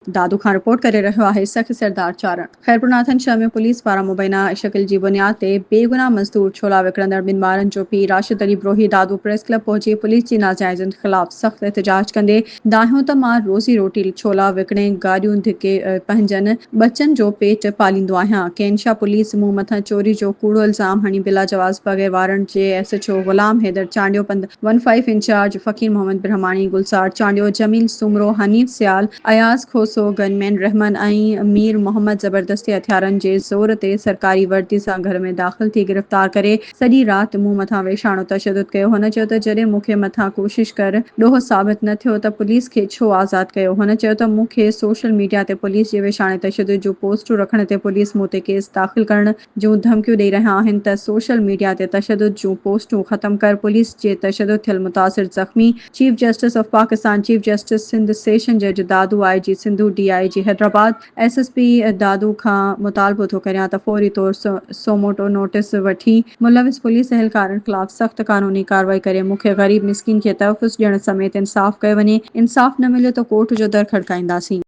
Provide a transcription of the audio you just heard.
दादू खां रिपोर्ट करे रहियो आहे सख़्त सरदार चारण। ख़ैरपुर नाथन शहर में पुलिस पारां मुबैना शकिल जी बुनियाद ते बेगुनाह मज़दूर छोला विकिणंदड़ ॿिनि ॿारनि जो पीउ राशिद अली ब्रोही दादू प्रेस क्लब पहुची पुलिस जी नाजाइज़नि ख़िलाफ़ सख़्त एहतजाज कंदे दाहियो त मां रोज़ी रोटी छोला विकिणे गाॾियूं धिके पंहिंजनि बचनि जो पेट पालींदो आहियां। केनशा पुलिस मूं मथां चोरी जो कूड़ो इल्ज़ाम हणी बिला जवाज़ बग़ैर वारंट जे SHO ग़ुलाम हैदर चांडियो 15 इंचार्ज फ़कीर मोहम्मद ब्रह्माणी गुलसार चांडियो जमील सुमरो हनीफ़ सियाल अयाज़ खोसो गनमैन रहमान ऐं मीर मोहम्मद ज़बरदस्ती हथियारनि जे ज़ोर ते सरकारी वर्दी सां घर में दाख़िल थी गिरफ़्तार करे सॼी राति मूं मथां वेशाणो तशदुद कयो। हुन चयो त जॾहिं मूंखे मथां कोशिश कर ॾोह साबित न थियो त पुलिस खे छो आज़ादु कयो। हुन चयो त मूंखे सोशल मीडिया ते पुलिस जे वेशाणे तशदुद जूं पोस्टूं रखण ते पुलिस मूं ते केस दाख़िल करण जूं धमकियूं ॾेई रहिया आहिनि त सोशल मीडिया ते तशदुद जूं पोस्टूं ख़तम कर। पुलिस जे तशदुद थियल मुतासिर ज़ख़्मी chief justice of Pakistan chief justice Sindh session जज Dadu IG Sindhu DIG Hyderabad SSP दादू खां मुतालबो थो करियां त फौरी तौर सोमोटो नोटिस वठी मुलविस पुलिस एहलकारनि ख़िलाफ़ सख़्त क़ानूनी कार्रवाई करे मूंखे ग़रीब मिस्किन खे तहफ़ुज़ ॾियण समेत इंसाफ़ कयो वञे। इंसाफ़ न मिलियो त कोर्ट जो दर खड़काईंदासीं।